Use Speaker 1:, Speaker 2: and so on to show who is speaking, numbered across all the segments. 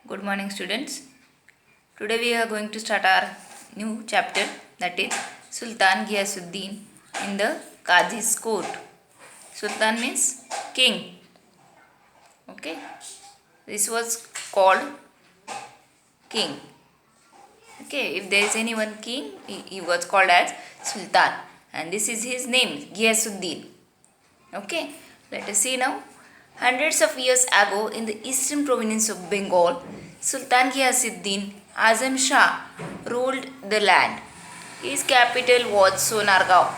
Speaker 1: Good morning, students. Today we are going to start our new chapter, that is Sultan Ghiyasuddin in the Qazi's court. Sultan means king. Okay, this was called king. Okay, if there is any one king, he was called as Sultan, and this is his name, Ghiyasuddin. Okay, let us see now. Hundreds of years ago, in the eastern province of Bengal, Sultan Ghiyasuddin Azam Shah ruled the land. His capital was Sonargaon.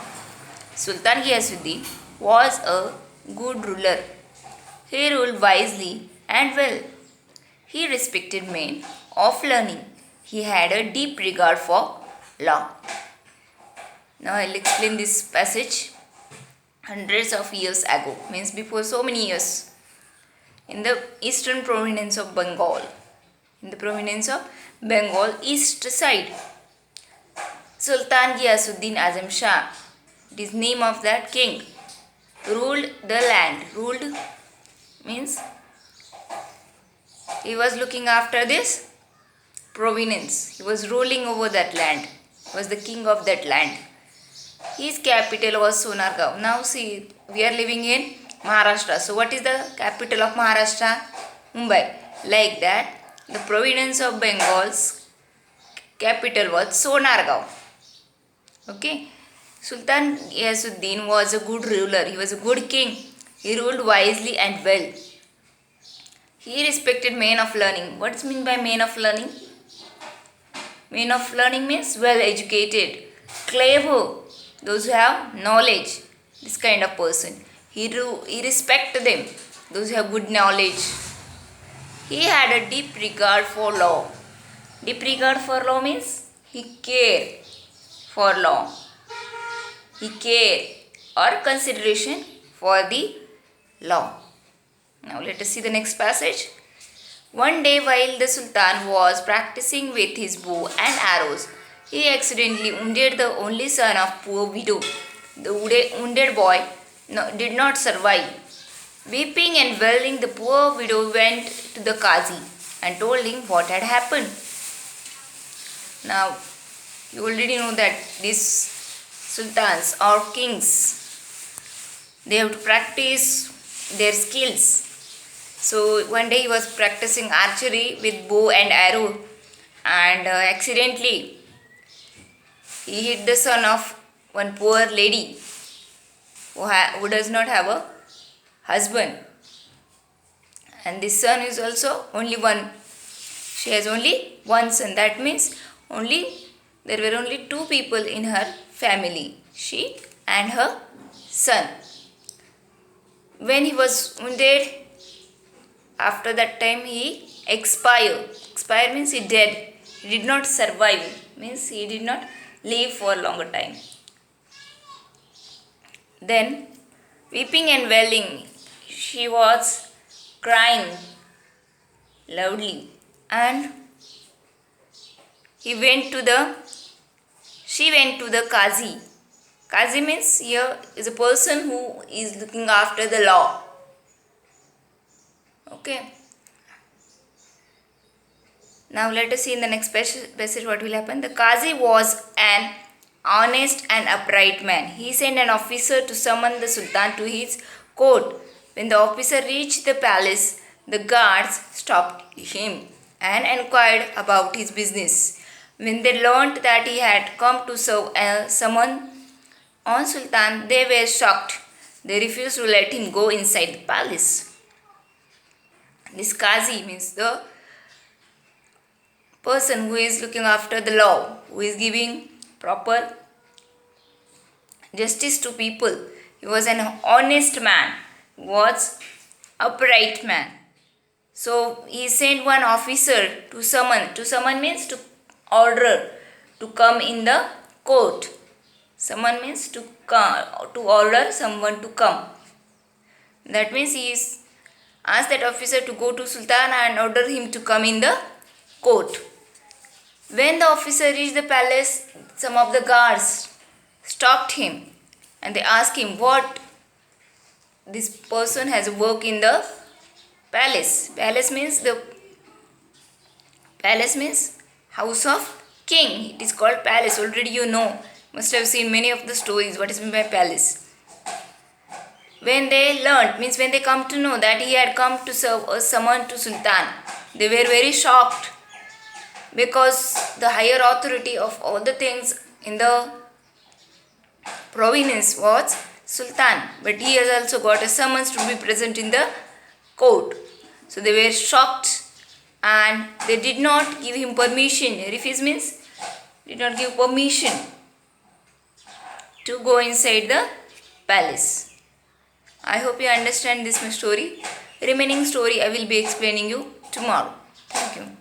Speaker 1: Sultan Ghiyasuddin was a good ruler. He ruled wisely and well. He respected men of learning. He had a deep regard for law. Now I'll explain this passage. Hundreds of years ago means before so many years, in the eastern province of Bengal, east side, Sultan Ghiyasuddin Azam Shah, it is name of that king, ruled the land. Ruled means he was looking after this province. He was ruling over that land. He was the king of that land. His capital was Sonargaon. Now see, we are living in Maharashtra. So what is the capital of Maharashtra? Mumbai. Like that, the province of Bengal's capital was Sonargaon. Okay. Sultan Ghiyasuddin was a good ruler. He was a good king. He ruled wisely and well. He respected men of learning. What is meant by men of learning? Men of learning means well educated, clever, those who have knowledge. This kind of person. He respected them, those who have good knowledge. He had a deep regard for law. Deep regard for law means he cared for law. He cared or consideration for the law. Now let us see the next passage. One day while the Sultan was practicing with his bow and arrows, he accidentally wounded the only son of poor widow. The wounded boy did not survive. Weeping and wailing, the poor widow went to the Qazi and told him what had happened. Now, you already know that these sultans or kings, they have to practice their skills. So one day he was practicing archery with bow and arrow, and accidentally he hit the son of one poor lady who does not have a husband, and this son is also only one. She has only one son. That means there were only two people in her family, she and her son. When he was wounded, after that time he expired. Expire means he dead. He did not survive. Means he did not live for a longer time. Then, weeping and wailing, she was crying loudly, and she went to the Qazi. Qazi means here is a person who is looking after the law. Okay. Now let us see in the next passage what will happen. The Qazi was an honest and upright man. He sent an officer to summon the Sultan to his court. When the officer reached the palace, the guards stopped him and inquired about his business. When they learnt that he had come to serve a summon on Sultan, they were shocked. They refused to let him go inside the palace. This Qazi means the person who is looking after the law, who is giving proper justice to people. He was an honest man, was upright man. So he sent one officer to summon. To summon means to order to come in the court. Summon means to order someone to come. That means he asked that officer to go to Sultan and order him to come in the court. When the officer reached the palace, some of the guards stopped him and they asked him what this person has work in the palace. Palace means the Palace means house of king. It is called palace. Already you know. Must have seen many of the stories. What is meant by palace? When they learnt, means when they come to know that he had come to serve or summon to Sultan, they were very shocked because the higher authority of all the things in the province was Sultan, but he has also got a summons to be present in the court. So they were shocked and they did not give him permission. Refuse means did not give permission to go inside the palace. I hope you understand this my story. Remaining story I will be explaining you tomorrow. Thank you.